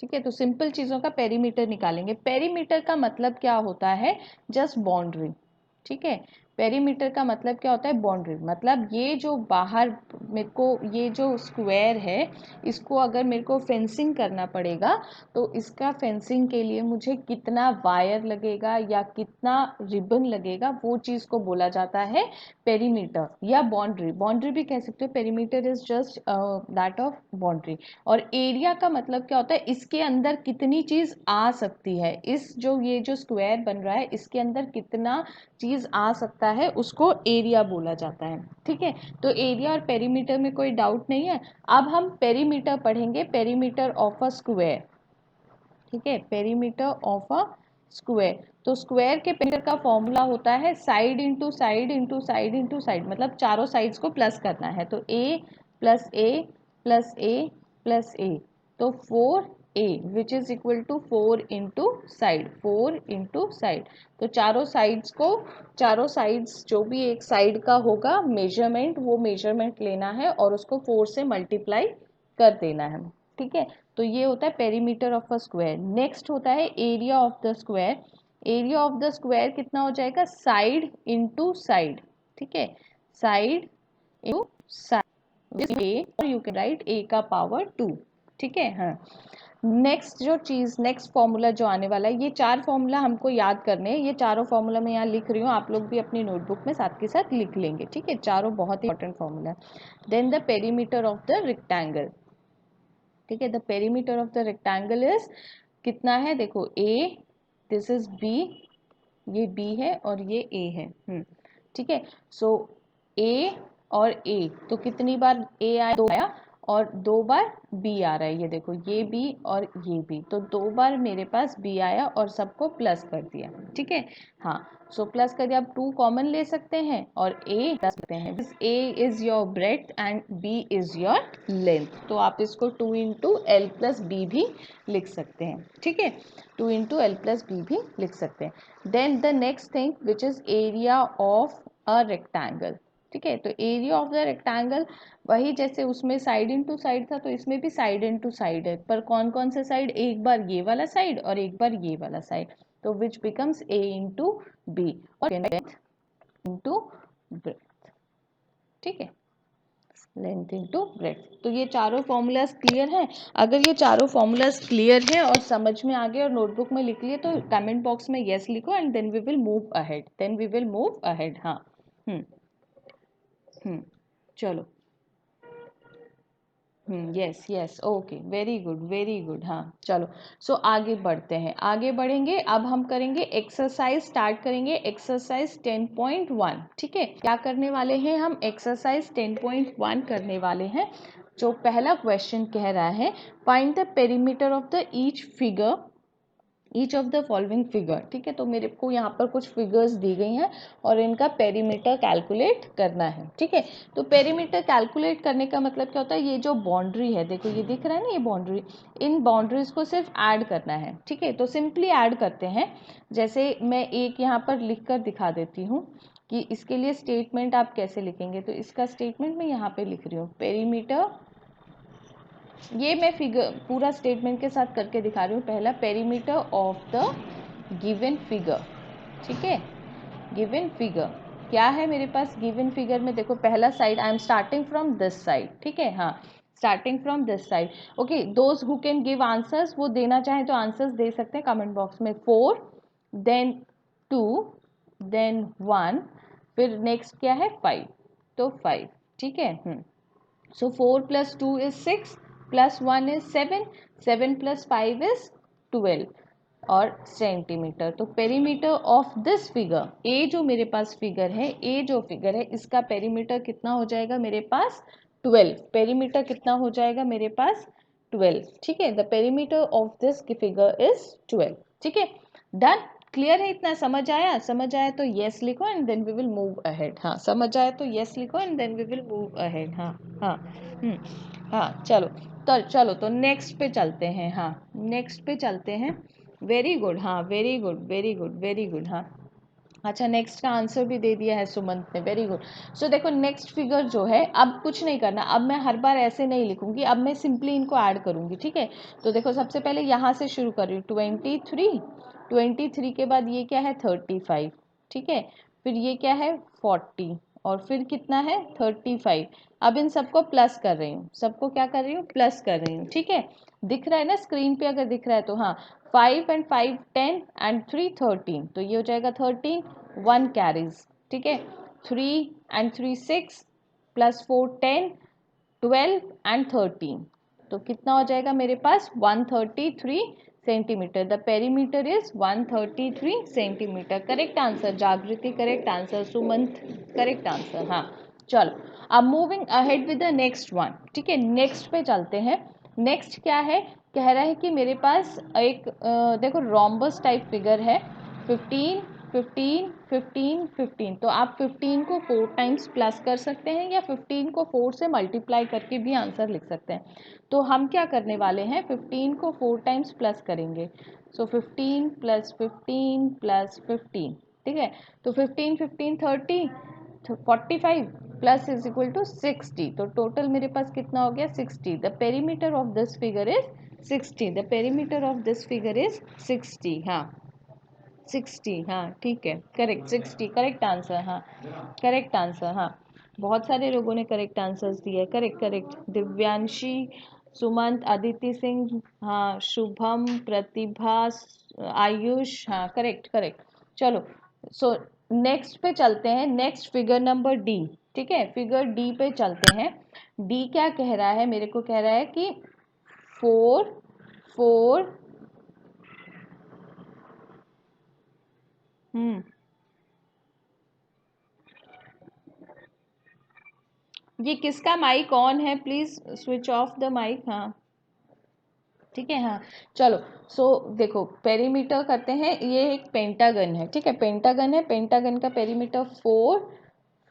ठीक है। तो सिंपल चीज़ों का पेरीमीटर निकालेंगे। पेरीमीटर का मतलब क्या होता है? Just boundary. ठीक है, पेरीमीटर का मतलब क्या होता है? बाउंड्री। मतलब ये जो बाहर मेरे को ये जो स्क्वायर है इसको अगर मेरे को फेंसिंग करना पड़ेगा तो इसका फेंसिंग के लिए मुझे कितना वायर लगेगा या कितना रिबन लगेगा, वो चीज़ को बोला जाता है पेरीमीटर या बाउंड्री। बाउंड्री भी कह सकते हो, perimeter is just that of boundary. और एरिया का मतलब क्या होता है? इसके अंदर कितनी चीज़ आ सकती है, इस जो ये जो स्क्वायर बन रहा है इसके अंदर कितना चीज़ आ सकता है, उसको एरिया बोला जाता है। ठीक है, तो एरिया और पेरीमीटर में कोई डाउट नहीं है। अब हम पेरीमीटर पढ़ेंगे, पेरीमीटर ऑफ अ स्क्वायर। ठीक है, पेरीमीटर ऑफ अ स्क्वायर। तो स्क्वायर के पेरीमीटर का फॉर्मूला होता है side into side into side into side, मतलब चारों साइड्स को प्लस करना है। तो a plus a plus a plus a, तो 4a which is equal to 4 into side, 4 into side. तो चारों साइड्स जो भी एक साइड का होगा मेजरमेंट, वो मेजरमेंट लेना है और उसको 4 से मल्टीप्लाई कर देना है। ठीक है, तो ये होता है perimeter of a square. Next होता है area of the square. Area of the square कितना हो जाएगा? Side into side. ठीक है, साइड इंटू साइड, ए और यू कैन राइट ए का पावर 2। ठीक है, हाँ। नेक्स्ट जो चीज़, नेक्स्ट फॉर्मूला जो आने वाला है, ये 4 फॉर्मूला हमको याद करने हैं। ये चारों फॉर्मूला मैं यहाँ लिख रही हूँ, आप लोग भी अपनी नोटबुक में साथ के साथ लिख लेंगे। ठीक है, चारों बहुत ही इंपॉर्टेंट फॉर्मूला है। Then the perimeter of the rectangle. ठीक है, the perimeter of the rectangle is कितना है? देखो ए, दिस इज बी, ये बी है और ये ए है। ठीक है, सो ए और ए, तो कितनी बार ए आया? 2 आया, और 2 बार बी आ रहा है। ये देखो, ये बी और ये बी, तो 2 बार मेरे पास बी आया और सबको प्लस कर दिया। ठीक है, हाँ, सो प्लस कर दिया। आप 2 कॉमन ले सकते हैं और ए प्लस सकते हैं। A is your breadth and B is your length, तो आप इसको 2 इंटू एल प्लस बी भी लिख सकते हैं। ठीक है, 2 इंटू एल प्लस बी भी लिख सकते हैं। Then the next thing which is area of a rectangle. ठीक है, तो एरिया ऑफ द रेक्टेंगल वही जैसे उसमें साइड इनटू साइड था, तो इसमें भी साइड इनटू साइड है, पर कौन कौन से साइड? एक बार ये वाला साइड और एक बार ये वाला साइड, तो which becomes a into b और लेंथ इंटू ब्रेड्थ। ठीक है, लेंथ इंटू ब्रेड्थ। तो ये चारों फॉर्मूलाज क्लियर हैं? अगर ये चारों फॉर्मूलाज क्लियर हैं और समझ में आ गए और नोटबुक में लिख लिए, तो कमेंट बॉक्स में यस लिखो and then we will move ahead. हाँ, चलो, yes yes, okay, very good. हाँ, चलो, सो आगे बढ़ते हैं, आगे बढ़ेंगे। अब हम करेंगे एक्सरसाइज, स्टार्ट करेंगे एक्सरसाइज 10.1। ठीक है, क्या करने वाले हैं हम? एक्सरसाइज 10.1 करने वाले हैं। जो पहला क्वेश्चन कह रहा है, find the perimeter of the each of the following figure. ठीक है, तो मेरे को यहाँ पर कुछ फिगर्स दी गई हैं और इनका पेरीमीटर कैलकुलेट करना है। ठीक है, तो पेरीमीटर कैलकुलेट करने का मतलब क्या होता है? ये जो बाउंड्री है, देखो ये दिख रहा है ना, ये बाउंड्री, इन बाउंड्रीज को सिर्फ ऐड करना है। ठीक है, तो सिंपली ऐड करते हैं। जैसे मैं एक यहाँ पर लिख कर दिखा देती हूँ कि इसके लिए स्टेटमेंट आप कैसे लिखेंगे। तो इसका स्टेटमेंट मैं यहाँ पे लिख रही हूँ, पेरीमीटर, ये मैं फिगर पूरा स्टेटमेंट के साथ करके दिखा रही हूँ। पहला, perimeter of the given figure. ठीक है, गिवन फिगर क्या है मेरे पास? गिवन फिगर में देखो, पहला side, I am starting from this side. ठीक है, हाँ, starting from this side. Okay, those who can give answers, वो देना चाहें तो आंसर्स दे सकते हैं कमेंट बॉक्स में। 4, देन 2, देन 1, फिर नेक्स्ट क्या है? 5, तो 5। ठीक है, so 4 plus 2 is 6 plus 1 is 7, 7 plus 5 is 12 और सेंटीमीटर। तो पेरीमीटर ऑफ दिस फिगर, ए जो मेरे पास फिगर है, ए जो फिगर है, इसका पेरीमीटर कितना हो जाएगा मेरे पास? 12। पेरीमीटर कितना हो जाएगा मेरे पास? 12। ठीक है, the perimeter of this figure is 12। ठीक है, डन, क्लियर है? इतना समझ आया तो यस लिखो and then we will move ahead. हाँ, समझ आया तो यस लिखो and then we will move ahead. हाँ हाँ, हाँ, चलो तो नेक्स्ट पे चलते हैं। हाँ, नेक्स्ट पे चलते हैं। वेरी गुड, हाँ, वेरी गुड। हाँ, अच्छा, नेक्स्ट का आंसर भी दे दिया है सुमंत ने, वेरी गुड। सो देखो नेक्स्ट फिगर जो है, अब कुछ नहीं करना, अब मैं हर बार ऐसे नहीं लिखूंगी, अब मैं सिंपली इनको ऐड करूंगी, ठीक है। तो देखो सबसे पहले यहाँ से शुरू कर रही हूँ, 23, 23 के बाद ये क्या है 35, ठीक है, फिर ये क्या है 40, और फिर कितना है 35। अब इन सबको प्लस कर रही हूँ, सबको क्या कर रही हूँ, प्लस कर रही हूँ, ठीक है। दिख रहा है ना स्क्रीन पे, अगर दिख रहा है तो हाँ। 5 and 5 10 and 3 13, तो ये हो जाएगा 13, 1 कैरीज, ठीक है। 3 and 3 6 प्लस 4 10, 12 and 13, तो कितना हो जाएगा मेरे पास 133 centimetre. The perimeter is 133 centimetre. Correct answer Jagriti, correct answer Sumant, correct answer. हाँ चलो, अब moving ahead with the next one, ठीक है, नेक्स्ट पे चलते हैं। नेक्स्ट क्या है, कह रहा है कि मेरे पास एक देखो रोम्बस टाइप फिगर है, 15 15 15 15, तो आप 15 को 4 टाइम्स प्लस कर सकते हैं या 15 को 4 से मल्टीप्लाई करके भी आंसर लिख सकते हैं। तो हम क्या करने वाले हैं, 15 को 4 टाइम्स प्लस करेंगे। सो 15 प्लस 15 प्लस 15, ठीक है। तो 15 15 30, 45 प्लस इज इक्वल टू 60, तो टोटल मेरे पास कितना हो गया 60। The perimeter of this figure is 60, the perimeter of this figure is 60। हाँ 60, हाँ ठीक है, करेक्ट 60, करेक्ट आंसर। हाँ करेक्ट आंसर। हाँ बहुत सारे लोगों ने करेक्ट आंसर्स दिए, करेक्ट करेक्ट, दिव्यांशी, सुमंत, अदिति सिंह, हाँ शुभम, प्रतिभा, आयुष, हाँ करेक्ट करेक्ट। चलो सो नेक्स्ट पे चलते हैं, नेक्स्ट फिगर नंबर डी, ठीक है, फिगर डी पे चलते हैं। डी क्या कह रहा है, मेरे को कह रहा है कि 4 4 ये किसका माइक ऑन है, please switch off the mic. हाँ ठीक है। हाँ चलो, सो देखो पेरीमीटर करते हैं, ये एक पेंटागन है, ठीक है, पेंटागन है, पेंटागन का पेरीमीटर 4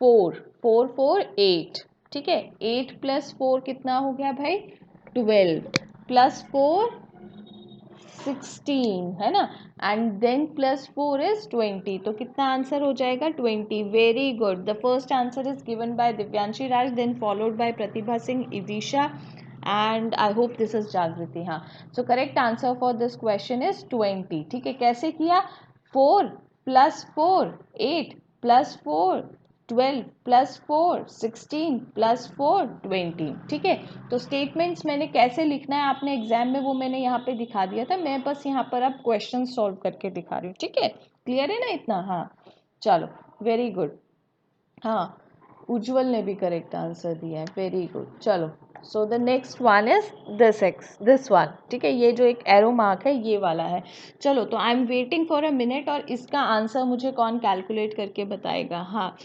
4 4 4 8, ठीक है। 8 प्लस 4 कितना हो गया भाई 12, प्लस 4 16, है ना, एंड देन प्लस 4 इज 20, तो कितना आंसर हो जाएगा 20। Very good, the first answer is given by Divyanshi Raj, then followed by Pratibha Singh, Idisha, and I hope this is Jagriti. हाँ so correct answer for this question is 20, ठीक है। कैसे किया, 4 प्लस 4 8 प्लस 4 12 प्लस 4 16 प्लस 4 20, ठीक है। तो स्टेटमेंट्स मैंने कैसे लिखना है आपने एग्जाम में, वो मैंने यहाँ पे दिखा दिया था, मैं बस यहाँ पर अब क्वेश्चन सॉल्व करके दिखा रही हूँ, ठीक है। क्लियर है ना इतना। हाँ चलो वेरी गुड। हाँ उज्जवल ने भी करेक्ट आंसर दिया है, वेरी गुड। चलो so the next one is this one, ठीक है, ये जो एक एरो मार्क है ये वाला है। चलो तो आई am waiting for a minute, और इसका आंसर मुझे कौन कैलकुलेट करके बताएगा। हाँ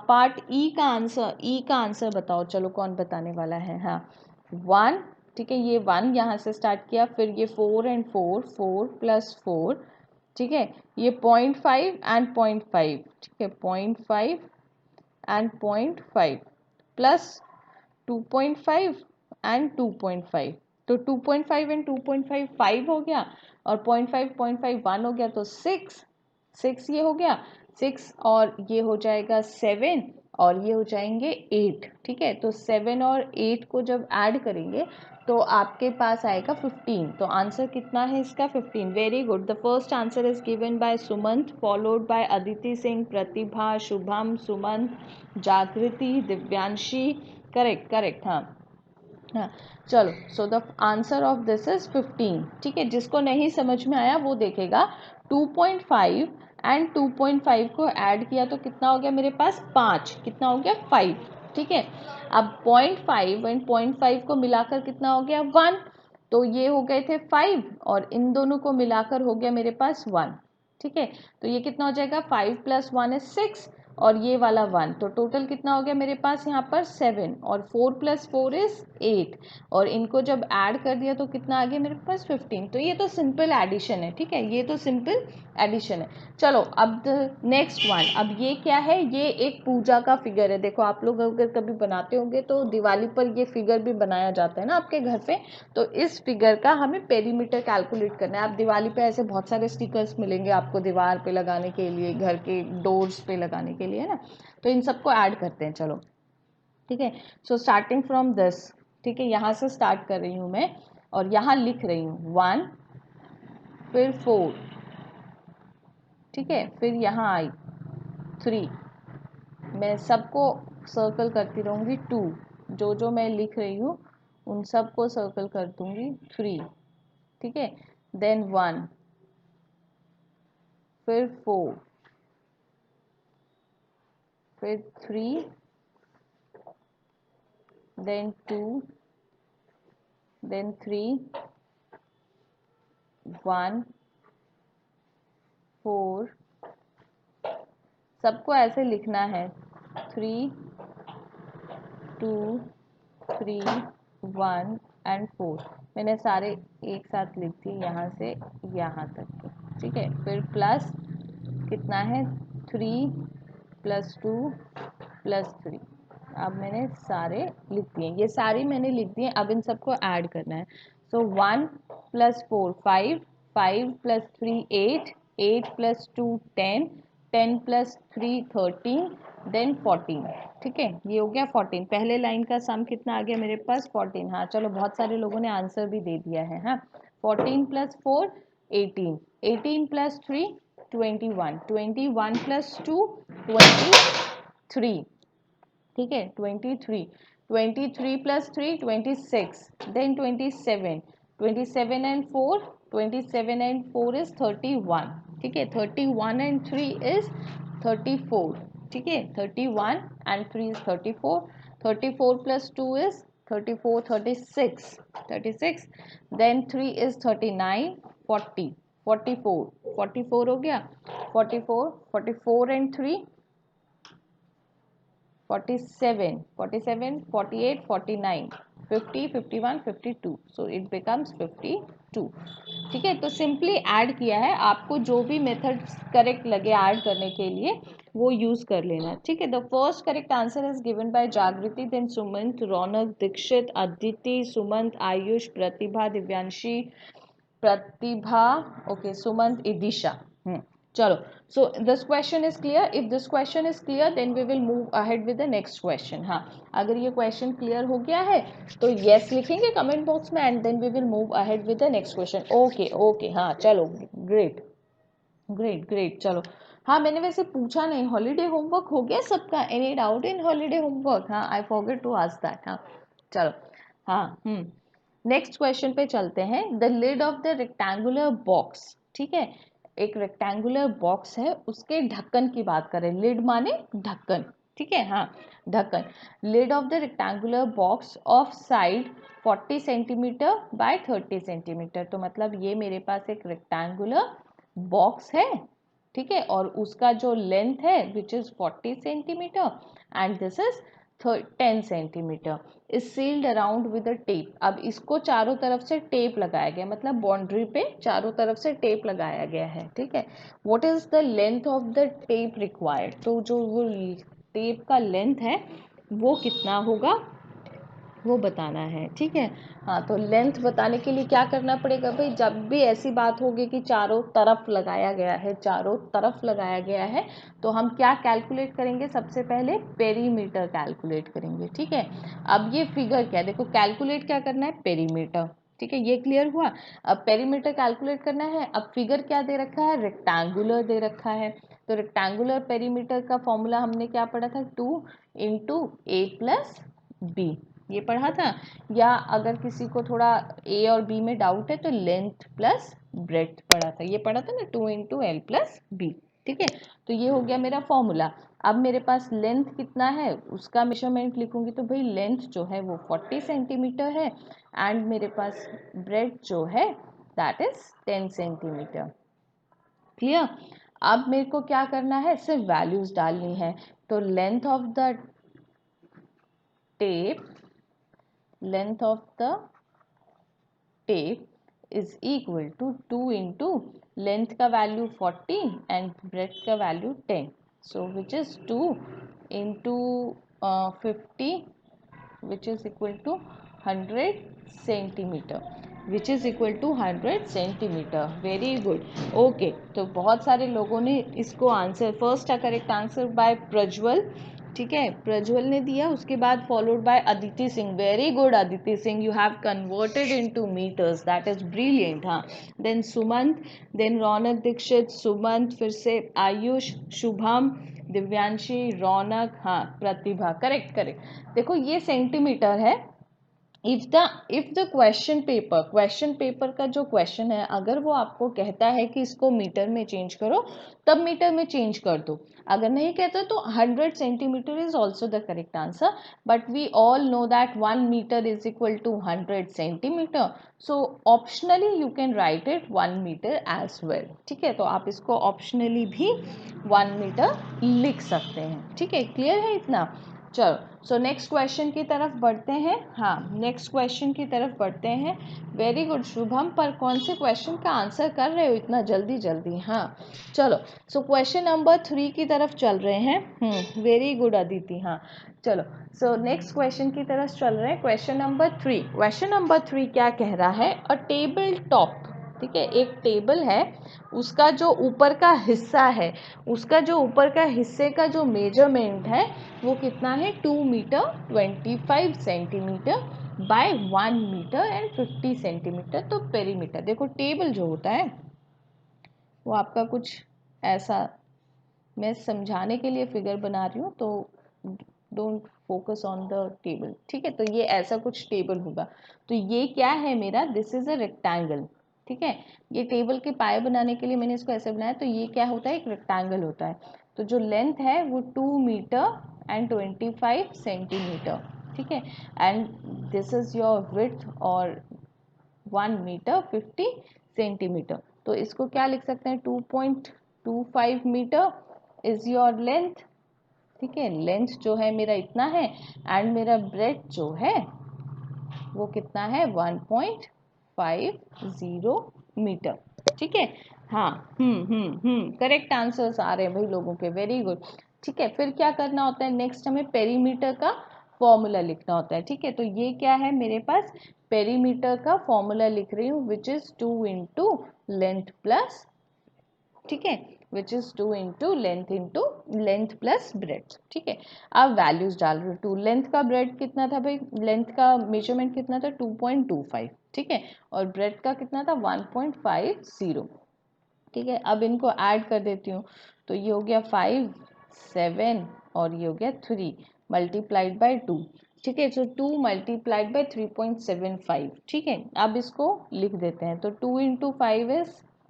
पार्ट ई का आंसर, ई का आंसर बताओ, चलो कौन बताने वाला है। हाँ 1, ठीक है, ये 1 यहाँ से स्टार्ट किया, फिर ये 4 एंड 4 4 प्लस 4, ठीक है, ये 0.5 एंड 0.5, ठीक है, 0.5 एंड 0.5 प्लस 2.5 एंड 2.5, तो 2.5 एंड 2.5 5 हो गया, और 0.5 1 हो गया, तो 6 ये हो गया 6, और ये हो जाएगा 7, और ये हो जाएंगे 8, ठीक है। तो 7 और 8 को जब ऐड करेंगे तो आपके पास आएगा 15, तो आंसर कितना है इसका 15। Very good, the first answer is given by Sumant, followed by Aditi Singh, Pratibha, Shubham, Sumant, Jagriti, Divyanshi, correct correct. हाँ हाँ चलो, so the answer of this is 15, ठीक है। जिसको नहीं समझ में आया वो देखेगा, 2.5 एंड 2.5 को ऐड किया तो कितना हो गया मेरे पास 5, कितना हो गया 5, ठीक है। अब 0.5 एंड 0.5 को मिलाकर कितना हो गया 1, तो ये हो गए थे 5, और इन दोनों को मिलाकर हो गया मेरे पास 1, ठीक है। तो ये कितना हो जाएगा 5 प्लस 1 इज 6, और ये वाला 1, तो टोटल कितना हो गया मेरे पास यहाँ पर 7, और 4 + 4 इज़ 8, और इनको जब ऐड कर दिया तो कितना आ गया मेरे पास 15। तो ये तो सिंपल एडिशन है, ठीक है, ये तो सिंपल एडिशन है। चलो अब नेक्स्ट वन, अब ये क्या है, ये एक पूजा का फिगर है। देखो आप लोग अगर कभी बनाते होंगे तो दिवाली पर ये फिगर भी बनाया जाता है ना आपके घर पे, तो इस फिगर का हमें पेरीमीटर कैलकुलेट करना है। आप दिवाली पे ऐसे बहुत सारे स्टिकर्स मिलेंगे आपको दीवार पे लगाने के लिए, घर के डोर्स पे लगाने के लिए, है ना, तो इन सबको ऐड करते हैं। चलो ठीक है, सो स्टार्टिंग फ्रॉम दिस, ठीक है, यहाँ से स्टार्ट कर रही हूँ मैं, और यहाँ लिख रही हूँ 1, फिर 4, ठीक है, फिर यहाँ आई 3, मैं सबको सर्कल करती रहूँगी 2, जो जो मैं लिख रही हूँ उन सबको सर्कल कर दूँगी 3, ठीक है, देन 1, फिर 4, फिर 3, देन 2, देन 3, 1, 4, सबको ऐसे लिखना है 3, 2, 3, 1 एंड 4। मैंने सारे एक साथ लिख दिए यहाँ से यहाँ तक के, ठीक है, फिर प्लस कितना है 3 + 2 + 3, अब मैंने सारे लिख दिए, ये सारी मैंने लिख दिए। अब इन सबको ऐड करना है। सो 1 + 4 5, 5 + 3 8, 8 + 2 10, 10 + 3 13, देन 14, ठीक है, ये हो गया 14। पहले लाइन का सम कितना आ गया मेरे पास 14। हाँ चलो, बहुत सारे लोगों ने आंसर भी दे दिया है। हाँ, 14 + 4 18, 18 + 3 21, 21 + 2 23, ठीक है, 23, 23 + 3 26, देन 27, 27 एंड 4, 27 एंड 4 इज 31, ठीक है, 31 एंड 3 इज 34, ठीक है, 31 and 3 is 34, 34 + 2 is 34, 36, 36, then 3 is 39, 40, 44, 44 हो गया, 44, 44 एंड 3 47, 47, 48, 49, 50, 51, 52, so it becomes 52, ठीक है। तो सिंपली ऐड किया है, आपको जो भी मेथड करेक्ट लगे ऐड करने के लिए वो यूज कर लेना, ठीक है। The first correct answer is given bye जागृति, देन सुमंत, रौनक, दीक्षित, अदिति, सुमंत, आयुष, प्रतिभा, दिव्यांशी, प्रतिभा, ओके, सुमंत, इदिशा। चलो, so this question is clear. If this question is clear, then we will move ahead with the next question. हाँ, अगर ये question clear हो गया है तो yes लिखेंगे comment box में, and then we will move ahead with the next question. Okay, okay, हाँ चलो, great, great, great, चलो। हाँ, मैंने वैसे पूछा नहीं, हॉलीडे होमवर्क हो गया सबका? Any doubt in holiday homework? हाँ, I forget to ask that. हाँ चलो, हाँ नेक्स्ट क्वेश्चन पे चलते हैं। The lid of the rectangular box, ठीक है, एक रेक्टेंगुलर बॉक्स है, उसके ढक्कन की बात करें। लिड माने ढक्कन, ठीक है, हाँ ढक्कन। Lid of the rectangular box of side 40 centimetre by 30 centimetre, तो मतलब ये मेरे पास एक रेक्टेंगुलर बॉक्स है, ठीक है, और उसका जो लेंथ है which is 40 centimetre and this is 10 centimetre, is sealed around with a tape. अब इसको चारों तरफ से टेप लगाया गया, मतलब बाउंड्री पे चारों तरफ से टेप लगाया गया है, ठीक है। What is the length of the tape required, तो जो वो टेप का लेंथ है वो कितना होगा वो बताना है, ठीक है। हाँ, तो लेंथ बताने के लिए क्या करना पड़ेगा भाई, जब भी ऐसी बात होगी कि चारों तरफ लगाया गया है, चारों तरफ लगाया गया है, तो हम क्या कैलकुलेट करेंगे, सबसे पहले पेरीमीटर कैलकुलेट करेंगे, ठीक है। अब ये फिगर क्या है, देखो कैलकुलेट क्या करना है, पेरीमीटर, ठीक है, ये क्लियर हुआ। अब पेरीमीटर कैलकुलेट करना है, अब फिगर क्या दे रखा है, रेक्टेंगुलर दे रखा है, तो रेक्टेंगुलर पेरीमीटर का फॉर्मूला हमने क्या पढ़ा था, 2 × a + b, ये पढ़ा था। या अगर किसी को थोड़ा ए और बी में डाउट है तो लेंथ प्लस ब्रेड्थ पढ़ा था, ये पढ़ा था ना, 2 × l + b, ठीक है। तो ये हो गया मेरा फॉर्मूला। अब मेरे पास लेंथ कितना है उसका मेजरमेंट लिखूंगी, तो भाई लेंथ जो है वो 40 सेंटीमीटर है, एंड मेरे पास ब्रेड जो है दैट इज 10 सेंटीमीटर, क्लियर। अब मेरे को क्या करना है, सिर्फ वैल्यूज डालनी है। तो length of the tape, length of the tape is equal to 2 into length का वैल्यू 40 एंड ब्रेथ का value 10, so which is 2 into 50 which is equal to 100 centimeter, which is equal to 100 centimeter. Very good. Okay, तो बहुत सारे लोगों ने इसको answer, first correct answer by Prajwal, ठीक है, प्रज्वल ने दिया, उसके बाद followed by Aditi Singh. Very good Aditi Singh, you have converted into metres, that is brilliant. हाँ, देन सुमंत, देन रौनक दीक्षित, सुमंत, फिर से आयुष, शुभम, दिव्यांशी, रौनक, हाँ प्रतिभा, करेक्ट करेक्ट. देखो ये सेंटीमीटर है. इफ द क्वेश्चन पेपर का जो क्वेश्चन है, अगर वो आपको कहता है कि इसको मीटर में चेंज करो, तब मीटर में चेंज कर दो. अगर नहीं कहता तो 100 centimetre is also the correct answer. But we all know that 1 metre is equal to 100 centimetre. So optionally you can write it 1 metre as well. ठीक है, तो आप इसको ऑप्शनली भी 1 मीटर लिख सकते हैं. ठीक है, क्लियर है इतना. चलो, सो नेक्स्ट क्वेश्चन की तरफ बढ़ते हैं. हाँ, नेक्स्ट क्वेश्चन की तरफ बढ़ते हैं. वेरी गुड शुभम, पर कौन से क्वेश्चन का आंसर कर रहे हो इतना जल्दी जल्दी. हाँ चलो, सो क्वेश्चन नंबर 3 की तरफ चल रहे हैं. Very good Aditi. हाँ चलो, सो नेक्स्ट क्वेश्चन की तरफ चल रहे हैं. Question number 3. क्वेश्चन नंबर 3 क्या कह रहा है, अ टेबल टॉप. ठीक है, एक टेबल है, उसका जो ऊपर का हिस्सा है, उसका जो ऊपर का हिस्से का जो मेजरमेंट है वो कितना है, 2 metre 25 centimetre by 1 metre and 50 centimetre. तो पेरीमीटर, देखो टेबल जो होता है वो आपका कुछ ऐसा, मैं समझाने के लिए फिगर बना रही हूँ, तो don't focus on the table. ठीक है, तो ये ऐसा कुछ टेबल होगा. तो ये क्या है मेरा, दिस इज अ रेक्टेंगल. ठीक है, ये टेबल के पाए बनाने के लिए मैंने इसको ऐसे बनाया. तो ये क्या होता है, एक रेक्टेंगल होता है. तो जो लेंथ है वो 2 मीटर एंड 25 सेंटीमीटर. ठीक है, and this is your width और 1 मीटर 50 सेंटीमीटर. तो इसको क्या लिख सकते हैं, 2.25 मीटर इज योर लेंथ. ठीक है, लेंथ जो है मेरा इतना है, एंड मेरा ब्रेथ जो है वो कितना है, 1.50 मीटर. ठीक है, हाँ, करेक्ट आंसर्स आ रहे हैं भाई लोगों के. Very good. ठीक है, फिर क्या करना होता है, नेक्स्ट हमें पेरीमीटर का फॉर्मूला लिखना होता है. ठीक है, तो ये क्या है मेरे पास, पेरीमीटर का फॉर्मूला लिख रही हूँ, विच इज 2 इंटू लेंथ प्लस, ठीक है, which is 2 into length plus breath. ठीक है, अब वैल्यूज डाल रही हूँ. 2 लेंथ का ब्रेथ कितना था भाई, लेंथ का मेजरमेंट कितना था, 2.25. ठीक है, और ब्रेथ का कितना था, 1.50. ठीक है, अब इनको ऐड कर देती हूँ. तो ये हो गया 5, 7 और ये हो गया 3 मल्टीप्लाइड बाई 2. ठीक है, सो 2 मल्टीप्लाइड बाई 3.75. ठीक है, अब इसको लिख देते हैं. तो 2 into 5 is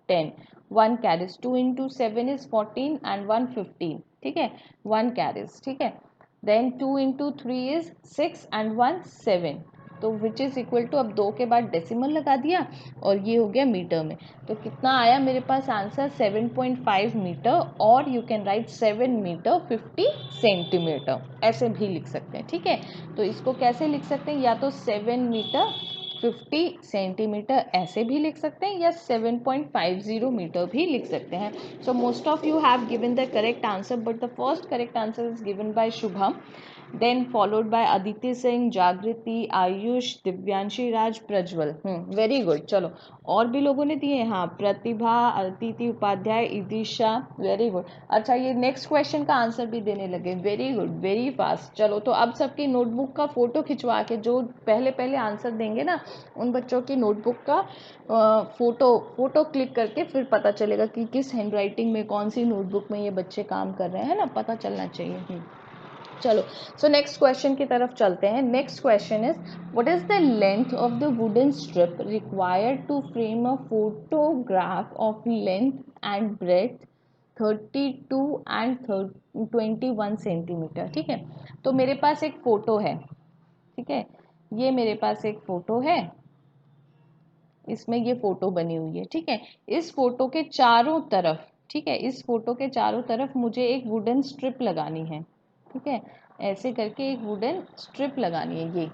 10, 1 carries. 2 into 7 is 14 and 1 15. ठीक है, 1 कैरीज. ठीक है, देन 2 इंटू 3 इज 6 एंड 1 7. तो विच इज़ इक्वल टू, अब 2 के बाद डेसिमल लगा दिया और ये हो गया मीटर में. तो कितना आया मेरे पास आंसर, 7.5 मीटर, और you can write 7 metre 50 centimetre, ऐसे भी लिख सकते हैं. ठीक है, तो इसको कैसे लिख सकते हैं, या तो 7 मीटर 50 सेंटीमीटर ऐसे भी लिख सकते हैं, या 7.50 मीटर भी लिख सकते हैं. So most of you have given the correct answer, but the first correct answer is given by Shubham, then followed by Aditi Singh, Jagriti, Ayush, Divyanshi Raj, Prajwal. Very good. चलो, और भी लोगों ने दिए. हाँ, प्रतिभा, अदिति उपाध्याय, ईदिशा. Very good. अच्छा, ये नेक्स्ट क्वेश्चन का आंसर भी देने लगे. Very good, very fast. चलो, तो अब सबकी नोटबुक का फोटो खिंचवा के, जो पहले पहले आंसर देंगे ना, उन बच्चों की नोटबुक का फोटो क्लिक करके फिर पता चलेगा कि किस हैंडराइटिंग में, कौन सी नोटबुक में ये बच्चे काम कर रहे हैं ना, पता चलना चाहिए. चलो, सो नेक्स्ट क्वेश्चन की तरफ चलते हैं. Next question is, what is the length of the wooden strip required to frame a photograph of length and breadth 32 and 21 centimetre. ठीक है, तो मेरे पास एक फोटो है. ठीक है, ये मेरे पास एक फोटो है, इसमें ये फोटो बनी हुई है. ठीक है, इस फोटो के चारों तरफ ठीक है, इस फोटो के चारों तरफ मुझे एक वुडन स्ट्रिप लगानी है। ठीक है, ऐसे करके एक वुडन स्ट्रिप लगानी है।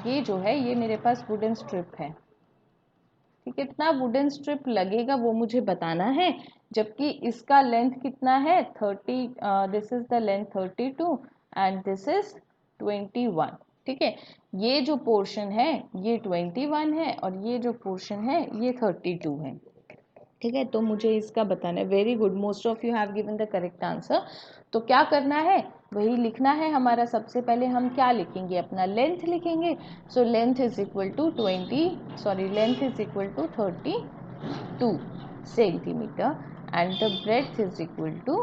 ये जो है ये मेरे पास वुडन स्ट्रिप है। ठीक है, कितना वुडन स्ट्रिप लगेगा वो मुझे बताना है, जबकि इसका लेंथ कितना है 30, this is the length 32 and this is 21। ठीक है, ये जो पोर्शन है ये 21 है और ये जो पोर्शन है ये 32 है। ठीक है, तो मुझे इसका बताना है। Very good, most of you have given the correct answer. तो क्या करना है, वही लिखना है हमारा। सबसे पहले हम क्या लिखेंगे, अपना लेंथ लिखेंगे। So length is equal to 32 centimetre and the breadth is equal to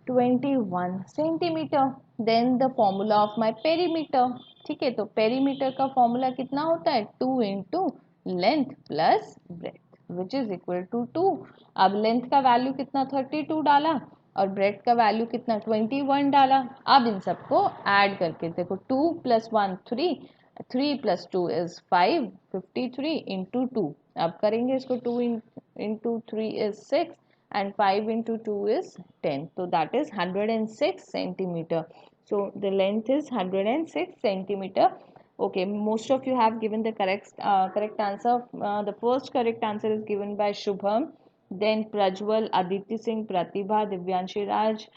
21 centimetre. Then the formula of my perimeter. ठीक है, तो पेरीमीटर का फॉर्मूला कितना होता है, 2 into length plus breadth which is equal to 2। अब लेंथ का वैल्यू कितना 32 डाला और ब्रेथ का वैल्यू कितना 21 डाला। अब इन सबको ऐड करके देखो, 2 + 1 3, 3 + 2 इज 5, 53 इंटू 2। अब करेंगे इसको, 2 into 3 is 6 and 5 into 2 is 10, so that is 106 centimeter. So the length is 106 centimeter. Okay, most of you have given the correct answer. The first correct answer is given by Shubham, then Prajwal, Aditi Singh, Pratibha, Divyanshi Raj.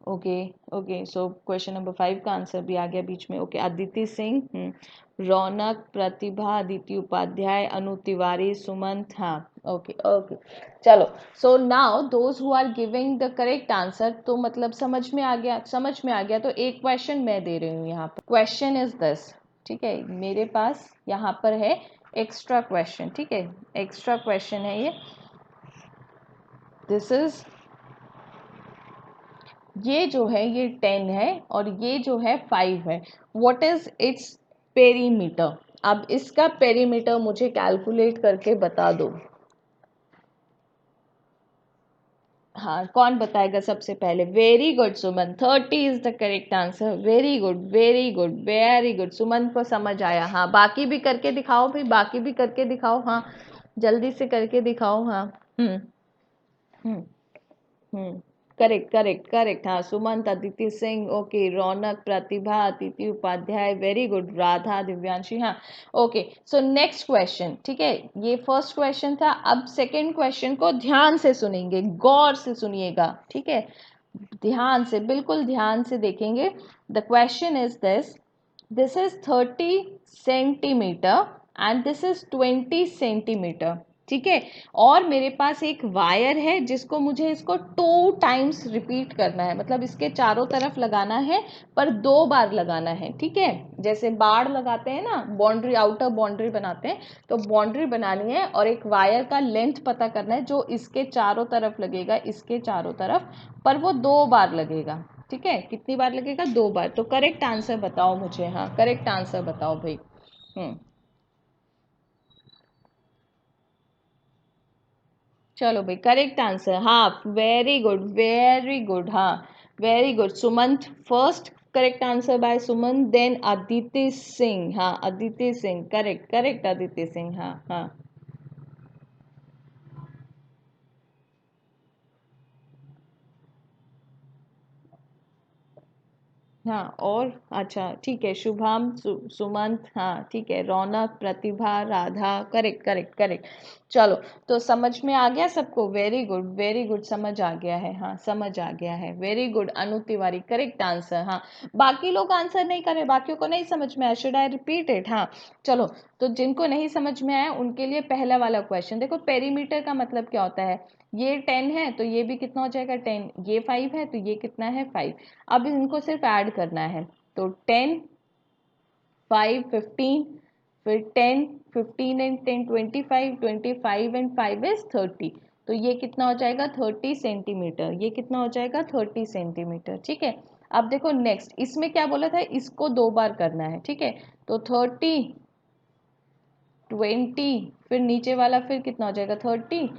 Okay so question number 5 का answer भी आ गया बीच में। Okay, Aditi Singh, Raunak, Pratibha, Aditi Upadhyay, Anu Tiwari, Sumant. हाँ, okay चलो। So now those who are giving the correct answer, तो मतलब समझ में आ गया। तो एक क्वेश्चन मैं दे रही हूँ यहाँ पर। Question is this. ठीक है, मेरे पास यहाँ पर है एक्स्ट्रा क्वेश्चन। ठीक है, एक्स्ट्रा क्वेश्चन है ये। दिस इज, ये जो है ये 10 है और ये जो है 5 है। What is its perimeter. अब इसका पेरीमीटर मुझे कैलकुलेट करके बता दो। हाँ, कौन बताएगा सबसे पहले। Very good Suman, 30 is the correct answer. Very good very good very good, Suman को समझ आया। हाँ, बाकी भी करके दिखाओ भाई, बाकी भी करके दिखाओ। हाँ, जल्दी से करके दिखाओ। हाँ, हम्म हम्म हम्म, करेक्ट। हाँ, सुमंत, अदिति सिंह, ओके, रौनक, प्रतिभा, अदिति उपाध्याय, वेरी गुड, राधा, दिव्यांशी। हाँ, ओके। So next question. ठीक है, ये फर्स्ट क्वेश्चन था। अब सेकंड क्वेश्चन को ध्यान से सुनेंगे, गौर से सुनिएगा। ठीक है, ध्यान से, बिल्कुल ध्यान से देखेंगे। The question is this, this is 30 centimetre and this is 20 centimetre. ठीक है, और मेरे पास एक वायर है जिसको मुझे इसको 2 टाइम्स रिपीट करना है, मतलब इसके चारों तरफ लगाना है पर 2 बार लगाना है। ठीक है, जैसे बाड़ लगाते हैं ना, बाउंड्री, आउटर बाउंड्री बनाते हैं, तो बाउंड्री बनानी है और एक वायर का लेंथ पता करना है जो इसके चारों तरफ लगेगा, इसके चारों तरफ, पर वो 2 बार लगेगा। ठीक है, कितनी बार लगेगा, 2 बार। तो करेक्ट आंसर बताओ मुझे। हाँ, करेक्ट आंसर बताओ भाई। चलो भाई, करेक्ट आंसर। हाँ, वेरी गुड वेरी गुड। हाँ, very good Sumant, first correct answer by Sumant, then Aditi Singh. हाँ, अदिति सिंह, करेक्ट अदिति सिंह। हाँ हाँ हाँ, और अच्छा ठीक है, शुभम, सुमंत। हाँ ठीक है, रौनक, प्रतिभा, राधा, करेक्ट। चलो, तो समझ में आ गया सबको। वेरी गुड, समझ आ गया है। हाँ, समझ आ गया है। Very good, Anu Tiwari, correct answer. हाँ, बाकी लोग आंसर नहीं करे, बाकियों को नहीं समझ में आया, शुड आई रिपीट इट। हाँ, चलो, तो जिनको नहीं समझ में आया उनके लिए पहला वाला क्वेश्चन देखो। पेरीमीटर का मतलब क्या होता है, ये 10 है तो ये भी कितना हो जाएगा 10, ये 5 है तो ये कितना है 5। अब इनको सिर्फ ऐड करना है, तो 10, 5, 15, फिर 10, 15 एंड 10, 25, 25 एंड 5 इज 30। तो ये कितना हो जाएगा 30 सेंटीमीटर। ये कितना हो जाएगा 30 सेंटीमीटर। ठीक है, अब देखो नेक्स्ट, इसमें क्या बोला था, इसको 2 बार करना है। ठीक है, तो 30, 20, फिर नीचे वाला फिर कितना हो जाएगा 30,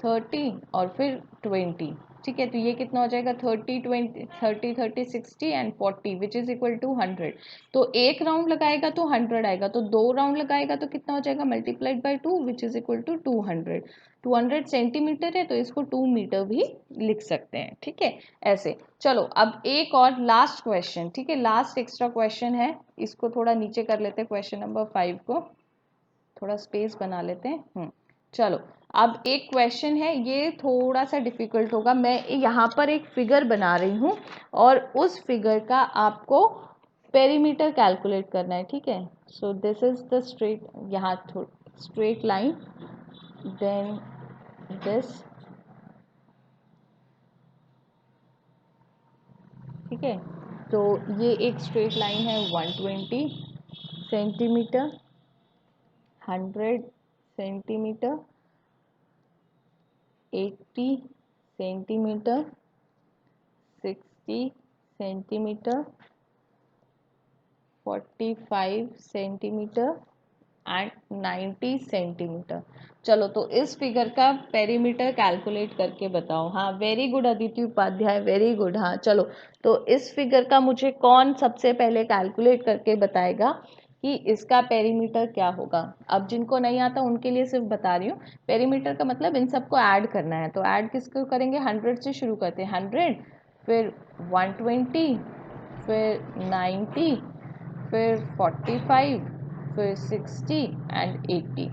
30 और फिर 20। ठीक है, तो ये कितना हो जाएगा 30 20 30 30 60 and 40 which is equal to 100। तो एक राउंड लगाएगा तो 100 आएगा, तो 2 राउंड लगाएगा तो कितना हो जाएगा multiplied by 2 which is equal to 200। 200 centimetre है तो इसको 2 मीटर भी लिख सकते हैं। ठीक है, ऐसे। चलो अब एक और लास्ट क्वेश्चन, ठीक है, लास्ट एक्स्ट्रा क्वेश्चन है, इसको थोड़ा नीचे कर लेते हैं, क्वेश्चन नंबर 5 को थोड़ा स्पेस बना लेते हैं। चलो अब एक क्वेश्चन है, ये थोड़ा सा डिफिकल्ट होगा। मैं यहाँ पर एक फिगर बना रही हूँ और उस फिगर का आपको पेरीमीटर कैलकुलेट करना है। ठीक है, so this is the straight, यहाँ स्ट्रेट लाइन, देन दिस, ठीक है, तो ये एक स्ट्रेट लाइन है 120 centimetre, 100 centimetre, 80 centimetre, 60 centimetre, 45 centimetre and 90 centimetre. चलो तो इस फिगर का पेरीमीटर कैलकुलेट करके बताओ। हाँ, very good Aditi Upadhyay, very good. हाँ चलो, तो इस फिगर का मुझे कौन सबसे पहले कैलकुलेट करके बताएगा कि इसका पेरीमीटर क्या होगा। अब जिनको नहीं आता उनके लिए सिर्फ बता रही हूँ, पेरीमीटर का मतलब इन सबको ऐड करना है। तो ऐड किसको करेंगे, 100 से शुरू करते हैं, 100 फिर 120 फिर 90 फिर 45 फिर 60 एंड 80,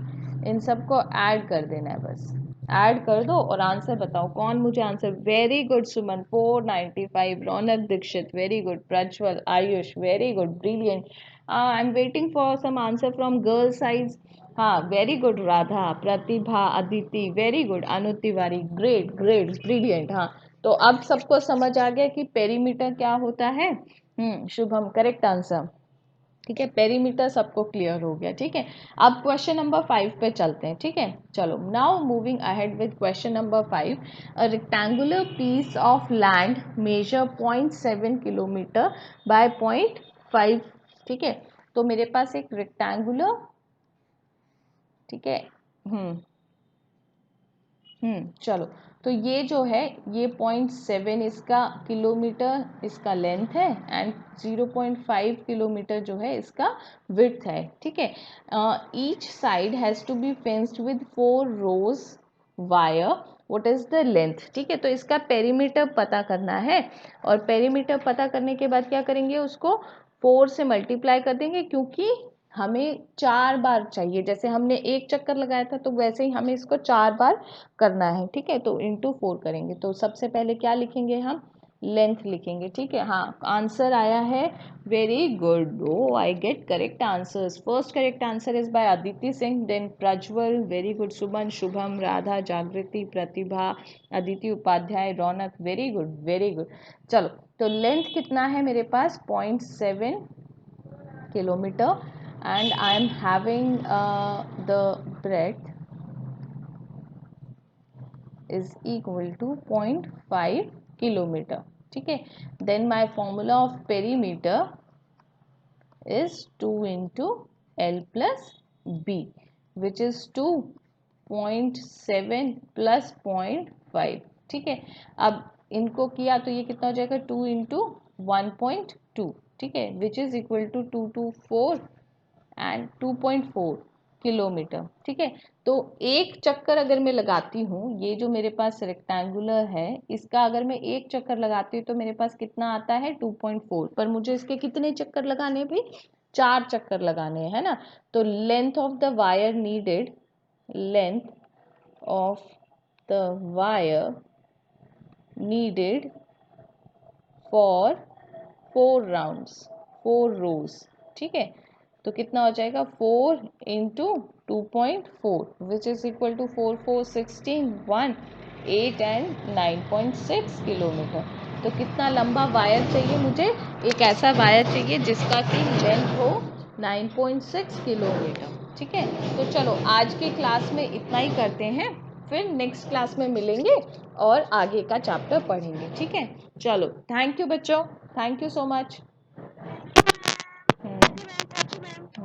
इन सबको ऐड कर देना है, बस ऐड कर दो और आंसर बताओ। कौन मुझे answer, very good Suman 495, Raunak Dixit very good, Prajwal, Ayush very good, brilliant. I am waiting for some answer from girl side. हाँ very good, Radha, Pratibha, Aditi very good, Anu Tiwari great great brilliant. हाँ, तो अब सबको समझ आ गया कि पेरीमीटर क्या होता है। Shubham correct answer. ठीक है, पेरीमीटर सबको क्लियर हो गया। ठीक है, अब क्वेश्चन नंबर 5 पे चलते हैं। ठीक है, चलो now moving ahead with question number 5। A rectangular piece of land measure 0.7 kilometre by 0.5। ठीक है, तो मेरे पास एक रेक्टेंगुलर, ठीक है, चलो, तो ये जो है ये 0.7 इसका किलोमीटर इसका लेंथ है एंड 0.5 किलोमीटर जो है इसका विड्थ है। ठीक है, each side has to be fenced with 4 rows wire, what is the length. ठीक है, तो इसका पेरीमीटर पता करना है और पेरीमीटर पता करने के बाद क्या करेंगे, उसको 4 से मल्टीप्लाई कर देंगे, क्योंकि हमें 4 बार चाहिए। जैसे हमने एक चक्कर लगाया था तो वैसे ही हमें इसको 4 बार करना है। ठीक है, तो इंटू 4 करेंगे। तो सबसे पहले क्या लिखेंगे, हम लेंथ लिखेंगे। ठीक है, हाँ आंसर आया है, very good, oh I get correct answers. First correct answer is by Aditi Singh, then Prajwal very good, Suman, Shubham, Radha, Jagriti, Pratibha, Aditi Upadhyay, Raunak very good very good. चलो, तो लेंथ कितना है मेरे पास 0.7 kilometre and I am having the breadth is equal to 0.5 kilometer. ठीक है, then my formula of perimeter is 2 into L plus B which is 2.7 plus 0.5। ठीक है, अब इनको किया तो ये कितना हो जाएगा 2 into 1.2। ठीक है, which is equal to 224 and 2.4 kilometre. ठीक है, तो एक चक्कर अगर मैं लगाती हूँ, ये जो मेरे पास रेक्टेंगुलर है इसका अगर मैं एक चक्कर लगाती हूँ तो मेरे पास कितना आता है 2.4, पर मुझे इसके कितने चक्कर लगाने भी, 4 चक्कर लगाने हैं, है ना। तो length of the wire needed, length of the wire needed for 4 rounds 4 rows. ठीक है, तो कितना हो जाएगा 4 into 2.4 which is equal to 4 4 16 1 8 and 9.6 kilometre. तो कितना लंबा वायर चाहिए मुझे, एक ऐसा वायर चाहिए जिसका कि लेंथ हो 9.6 किलोमीटर। ठीक है, तो चलो आज की क्लास में इतना ही करते हैं, फिर नेक्स्ट क्लास में मिलेंगे और आगे का चैप्टर पढ़ेंगे। ठीक है, चलो थैंक यू बच्चों, थैंक यू सो मच।